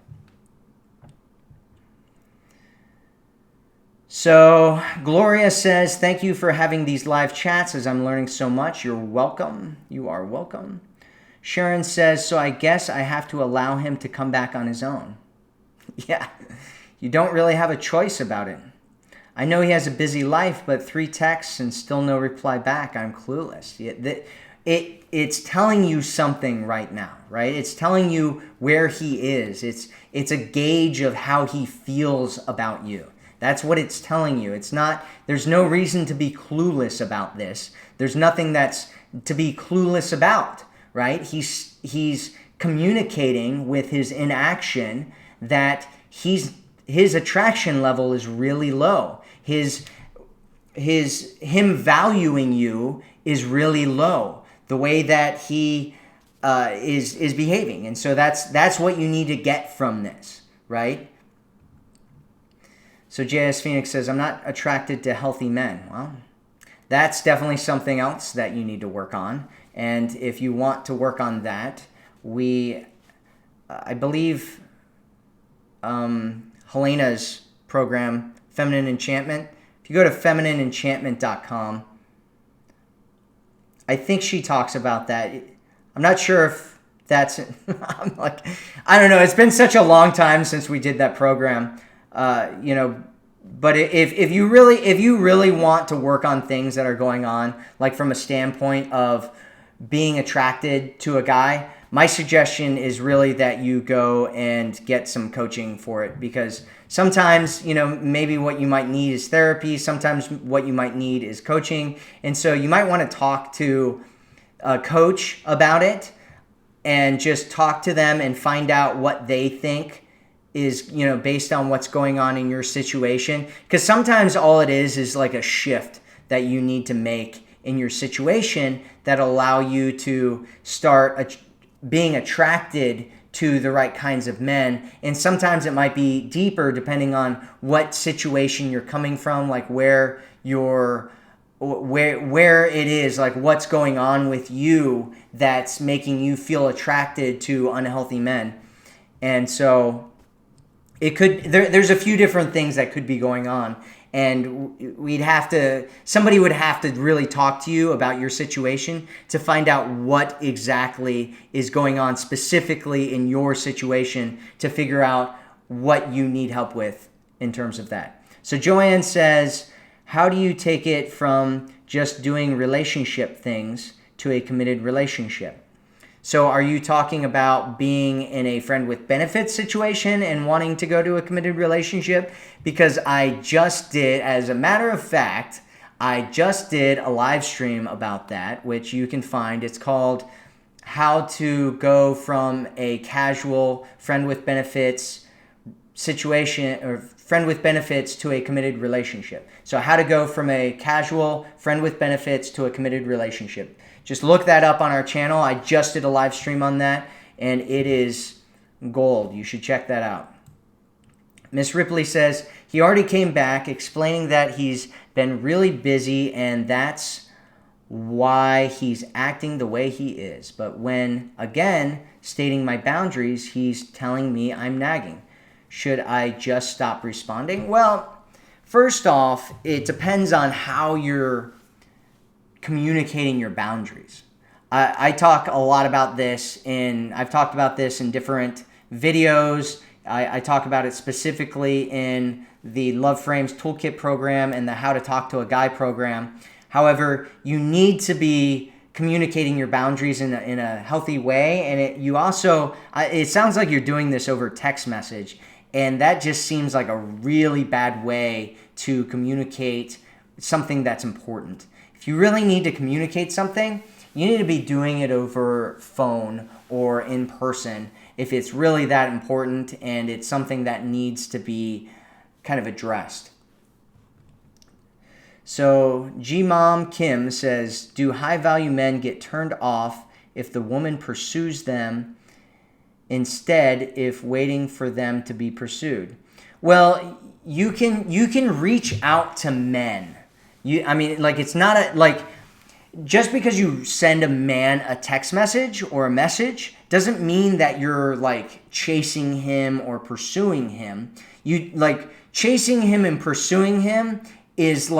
So Gloria says, thank you for having these live chats as I'm learning so much. You're welcome. You are welcome. Sharon says, so I guess I have to allow him to come back on his own. Yeah, you don't really have a choice about it. I know he has a busy life, but 3 texts and still no reply back. I'm clueless. It's telling you something right now, right? It's telling you where he is. It's a gauge of how he feels about you. That's what it's telling you. There's no reason to be clueless about this. There's nothing that's to be clueless about, right? He's communicating with his inaction that his attraction level is really low. Him valuing you is really low. The way that he is behaving. And so that's what you need to get from this, right? So JS Phoenix says, I'm not attracted to healthy men. Well, that's definitely something else that you need to work on. And if you want to work on that, I believe, Helena's program, Feminine Enchantment. If you go to feminineenchantment.com, I think she talks about that. I'm not sure if that's, I'm like, I don't know. It's been such a long time since we did that program, but if you really want to work on things that are going on, like from a standpoint of being attracted to a guy, my suggestion is really that you go and get some coaching for it, because sometimes, maybe what you might need is therapy. Sometimes what you might need is coaching. And so you might want to talk to a coach about it and just talk to them and find out what they think is, based on what's going on in your situation. Because sometimes all it is like a shift that you need to make in your situation that allow you to start being attracted to the right kinds of men. And sometimes it might be deeper depending on what situation you're coming from, like where it is, like what's going on with you that's making you feel attracted to unhealthy men. And so there's a few different things that could be going on. And somebody would have to really talk to you about your situation to find out what exactly is going on specifically in your situation to figure out what you need help with in terms of that. So Joanne says, how do you take it from just doing relationship things to a committed relationship? So are you talking about being in a friend with benefits situation and wanting to go to a committed relationship? Because as a matter of fact, I just did a live stream about that, which you can find. It's called How to Go from a Casual Friend with Benefits situation, or friend with benefits, to a committed relationship. So how to go from a casual friend with benefits to a committed relationship. Just look that up on our channel. I just did a live stream on that, and it is gold. You should check that out. Miss Ripley says, he already came back explaining that he's been really busy and that's why he's acting the way he is. But when, again, stating my boundaries, he's telling me I'm nagging. Should I just stop responding? Well, first off, it depends on how you're communicating your boundaries. I've talked about this in different videos. I talk about it specifically in the Love Frames Toolkit program and the How to Talk to a Guy program. However, you need to be communicating your boundaries in a healthy way. And it sounds like you're doing this over text message. And that just seems like a really bad way to communicate something that's important. If you really need to communicate something, you need to be doing it over phone or in person if it's really that important and it's something that needs to be kind of addressed. So G-Mom Kim says, do high-value men get turned off if the woman pursues them instead if waiting for them to be pursued? Well, you can reach out to men. It's not just because you send a man a text message or a message doesn't mean that you're chasing him or pursuing him. Chasing him and pursuing him is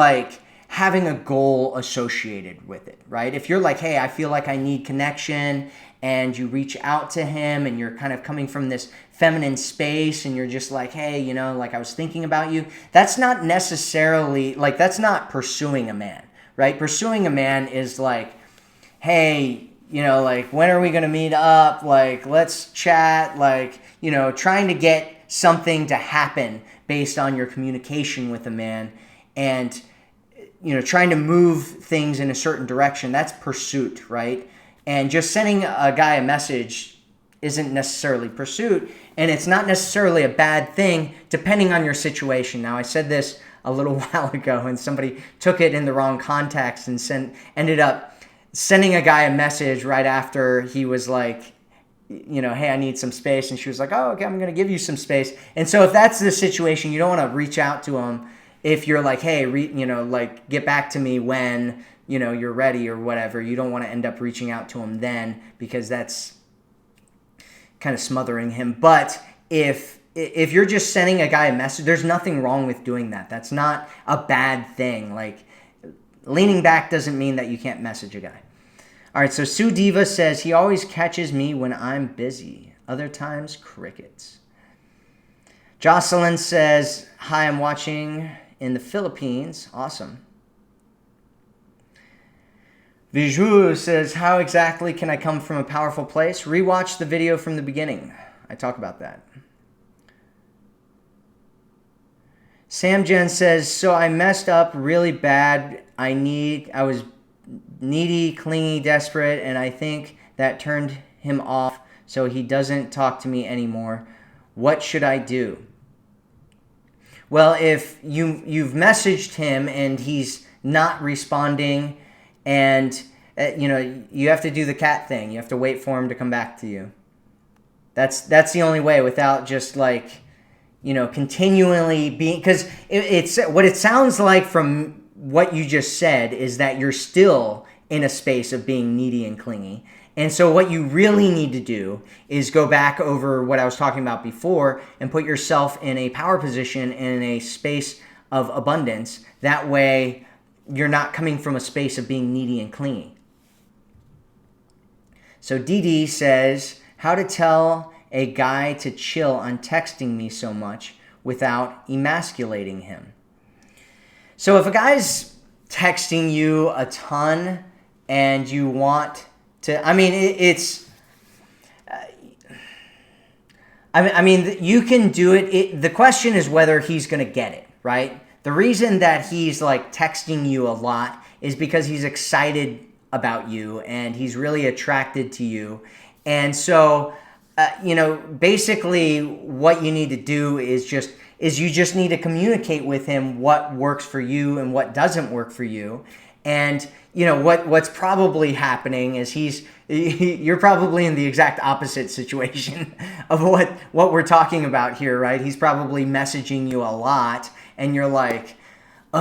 having a goal associated with it, right? If you're hey, I feel like I need connection, and you reach out to him and you're kind of coming from this feminine space and you're just hey, I was thinking about you. That's not necessarily, that's not pursuing a man, right? Pursuing a man is hey, when are we going to meet up? Let's chat, trying to get something to happen based on your communication with a man and, trying to move things in a certain direction. That's pursuit, right? And just sending a guy a message isn't necessarily pursuit, and it's not necessarily a bad thing depending on your situation. Now, I said this a little while ago, and somebody took it in the wrong context and ended up sending a guy a message right after he was hey, I need some space, and she was oh, okay, I'm going to give you some space. And so if that's the situation, you don't want to reach out to him if you're hey, get back to me when you're ready or whatever. You don't want to end up reaching out to him then, because that's kind of smothering him. But if if you're just sending a guy a message, there's nothing wrong with doing that. That's not a bad thing. Like, leaning back doesn't mean that you can't message a guy. All right, so Sue Diva says, he always catches me when I'm busy. Other times, crickets. Jocelyn says, hi, I'm watching in the Philippines. Awesome. Viju says, how exactly can I come from a powerful place? Rewatch the video from the beginning. I talk about that. Sam Jen says, so I messed up really bad. I was needy, clingy, desperate, and I think that turned him off, so he doesn't talk to me anymore. What should I do? Well, if you've messaged him and he's not responding, and you have to do the cat thing. You have to wait for him to come back to you. That's the only way, without just like, continually being, because it's what it sounds like from what you just said is that you're still in a space of being needy and clingy. And so what you really need to do is go back over what I was talking about before and put yourself in a power position and in a space of abundance. That way you're not coming from a space of being needy and clingy. So Dee says, how to tell a guy to chill on texting me so much without emasculating him. So if a guy's texting you a ton and you want to, you can do it. The question is whether he's going to get it, right? The reason that he's like texting you a lot is because he's excited about you and he's really attracted to you. And so, basically what you need to do is you just need to communicate with him what works for you and what doesn't work for you. And what's probably happening is you're probably in the exact opposite situation of what we're talking about here, right? He's probably messaging you a lot and you're like, do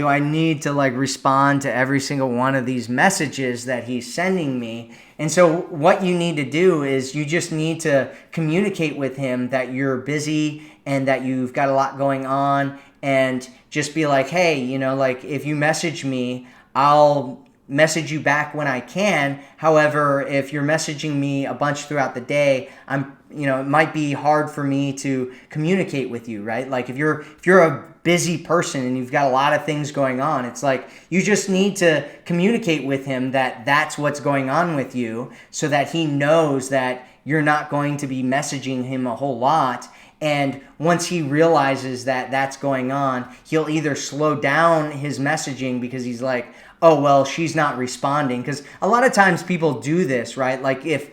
I need to like respond to every single one of these messages that he's sending me? And so what you need to do is you just need to communicate with him that you're busy and that you've got a lot going on, and just be like, hey, if you message me, I'll message you back when I can. However, if you're messaging me a bunch throughout the day, it might be hard for me to communicate with you, right? Like if you're a busy person and you've got a lot of things going on, it's like you just need to communicate with him that that's what's going on with you, so that he knows that you're not going to be messaging him a whole lot. And once he realizes that that's going on, he'll either slow down his messaging because he's like, oh, well, she's not responding. Because a lot of times people do this, right? Like if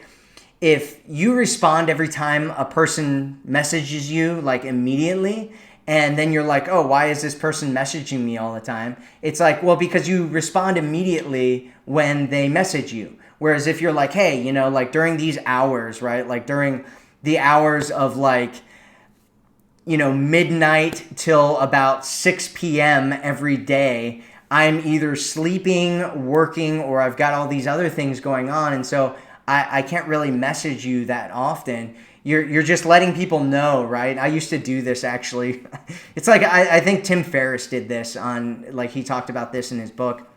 you respond every time a person messages you, like immediately, and then you're like, oh, why is this person messaging me all the time? It's like, well, because you respond immediately when they message you. Whereas if you're like, hey, like during these hours, right? Like during the hours of like, midnight till about 6 p.m. every day, I'm either sleeping, working, or I've got all these other things going on. And so I can't really message you that often. You're just letting people know, right? I used to do this actually. It's like, I think Tim Ferriss did this he talked about this in his book.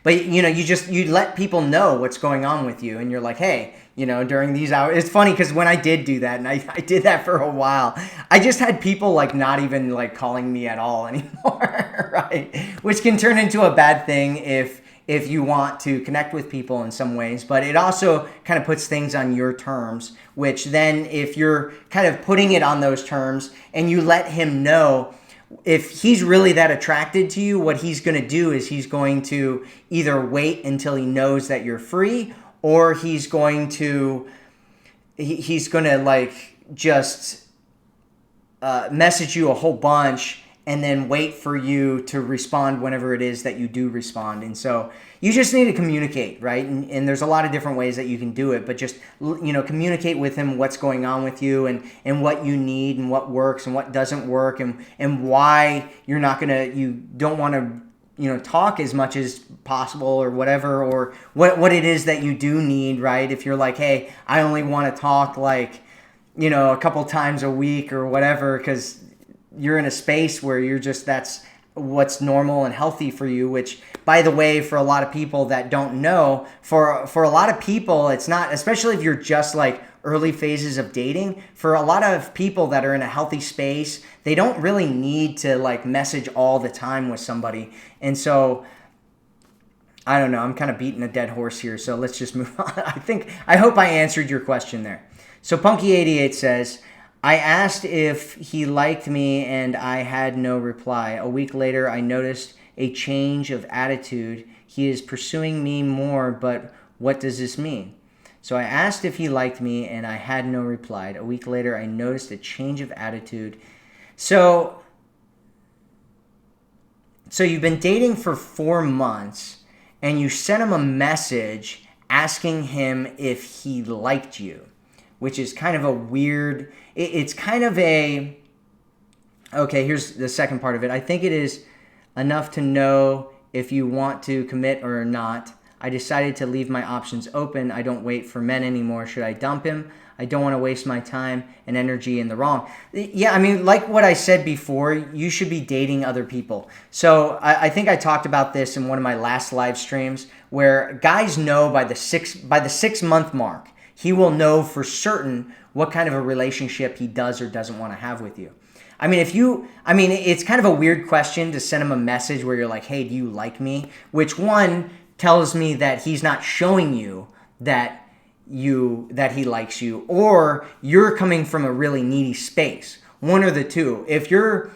But, you let people know what's going on with you. And you're like, hey, during these hours. It's funny because when I did do that, and I did that for a while, I just had people like not even like calling me at all anymore, right? Which can turn into a bad thing if you want to connect with people in some ways. But it also kind of puts things on your terms, which then if you're kind of putting it on those terms and you let him know, if he's really that attracted to you, what he's going to do is he's going to either wait until he knows that you're free, or he's going to like just message you a whole bunch and then wait for you to respond whenever it is that you do respond. And so you just need to communicate, right? And there's a lot of different ways that you can do it, but just, communicate with him what's going on with you and what you need and what works and what doesn't work and why you don't want to, talk as much as possible or whatever, or what it is that you do need, right? If you're like, hey, I only want to talk like, a couple times a week or whatever, because you're in a space where that's what's normal and healthy for you, which, by the way, for a lot of people that don't know, for a lot of people, it's not, especially if you're just like early phases of dating, for a lot of people that are in a healthy space, they don't really need to like message all the time with somebody. And so I don't know, I'm kind of beating a dead horse here, so let's just move on. I hope I answered your question there. So Punky88 says, I asked if he liked me and I had no reply. A week later, I noticed a change of attitude. He is pursuing me more, but what does this mean? So I asked if he liked me and I had no reply. A week later, I noticed a change of attitude. So you've been dating for 4 months and you sent him a message asking him if he liked you, which is kind of a weird, it's kind of a, okay, here's the second part of it. I think it is enough to know if you want to commit or not. I decided to leave my options open. I don't wait for men anymore. Should I dump him? I don't want to waste my time and energy in the wrong. Yeah, I mean, like what I said before, you should be dating other people. So I think I talked about this in one of my last live streams, where guys know by the 6-month mark, he will know for certain what kind of a relationship he does or doesn't want to have with you. I mean, it's kind of a weird question to send him a message where you're like, hey, do you like me? Which one tells me that he's not showing you that he likes you, or you're coming from a really needy space. One or the two. If you're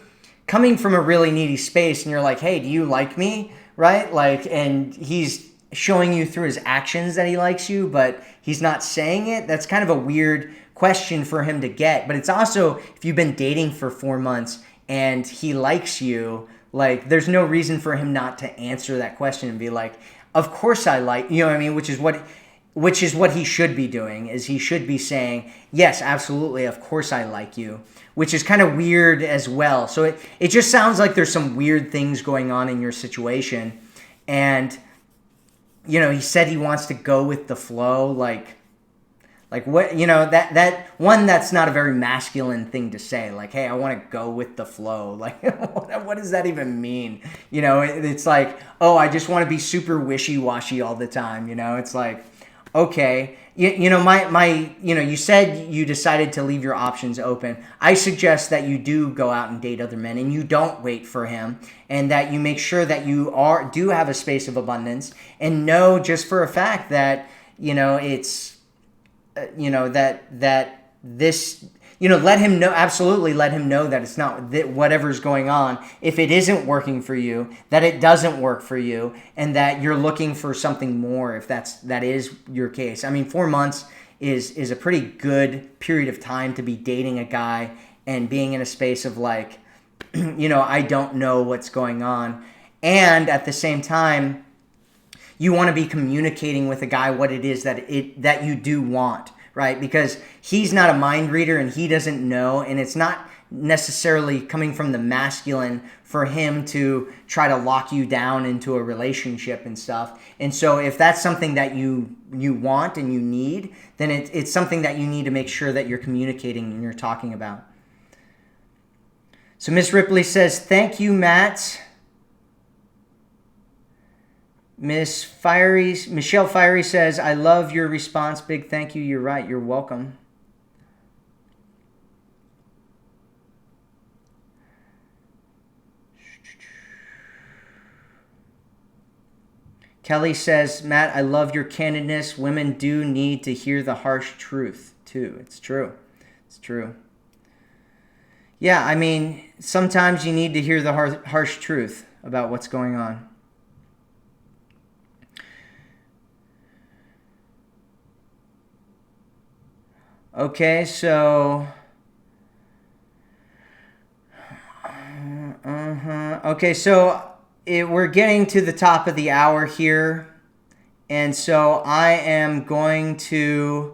coming from a really needy space and you're like, hey, do you like me? Right? Like, and he's showing you through his actions that he likes you, but he's not saying it, that's kind of a weird question for him to get. But it's also, if you've been dating for 4 months and he likes you, like, there's no reason for him not to answer that question and be like, of course I like, you know what I mean? Which is what he should be doing, is he should be saying, yes, absolutely, of course I like you, which is kind of weird as well. So it just sounds like there's some weird things going on in your situation. And, he said he wants to go with the flow, like what, that one, that's not a very masculine thing to say. Like, hey, I want to go with the flow. Like, what does that even mean? It's like, oh, I just want to be super wishy-washy all the time. It's like, okay, you said you decided to leave your options open. I suggest that you do go out and date other men and you don't wait for him, and that you make sure that you do have a space of abundance, and know just for a fact that, it's, that this, let him know, absolutely let him know that it's not, that whatever's going on, if it isn't working for you, that it doesn't work for you, and that you're looking for something more, if that is your case. I mean, 4 months is a pretty good period of time to be dating a guy and being in a space of like, I don't know what's going on. And at the same time, you want to be communicating with a guy what it is that you do want, right? Because he's not a mind reader and he doesn't know, and it's not necessarily coming from the masculine for him to try to lock you down into a relationship and stuff. And so if that's something that you want and you need, then it's something that you need to make sure that you're communicating and you're talking about. So Miss Ripley says, thank you, Matt. Michelle Fiery says, I love your response. Big thank you. You're right. You're welcome. Kelly says, Matt, I love your candidness. Women do need to hear the harsh truth, too. It's true. It's true. Yeah, I mean, sometimes you need to hear the harsh truth about what's going on. Okay, so... Okay, so we're getting to the top of the hour here. And so I'm going to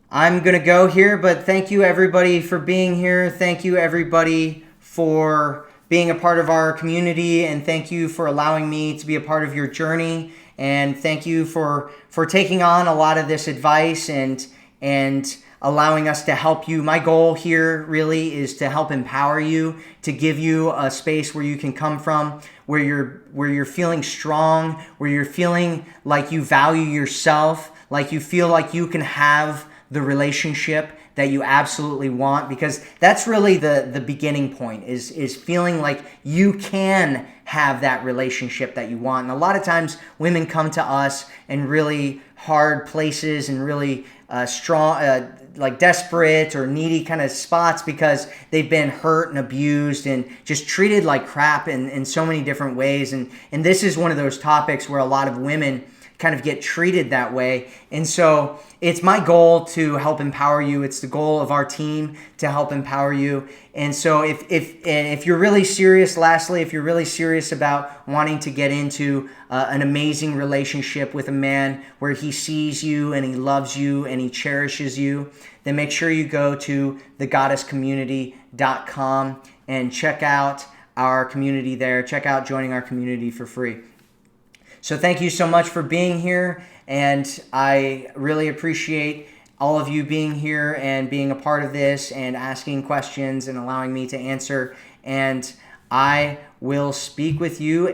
go here, but thank you everybody for being here. Thank you everybody for being a part of our community, and thank you for allowing me to be a part of your journey. And thank you for taking on a lot of this advice, and allowing us to help you. My goal here really is to help empower you, to give you a space where you can come from, where you're feeling strong, where you're feeling like you value yourself, like you feel like you can have the relationship that you absolutely want, because that's really the beginning point, is feeling like you can have that relationship that you want. And a lot of times women come to us in really hard places and really strong, like desperate or needy kind of spots, because they've been hurt and abused and just treated like crap in so many different ways. And this is one of those topics where a lot of women kind of get treated that way. And so it's my goal to help empower you. It's the goal of our team to help empower you. And so if you're really serious, lastly, if you're really serious about wanting to get into an amazing relationship with a man where he sees you and he loves you and he cherishes you, then make sure you go to thegoddesscommunity.com and check out our community there. Check out joining our community for free. So thank you so much for being here, and I really appreciate all of you being here and being a part of this and asking questions and allowing me to answer. And I will speak with you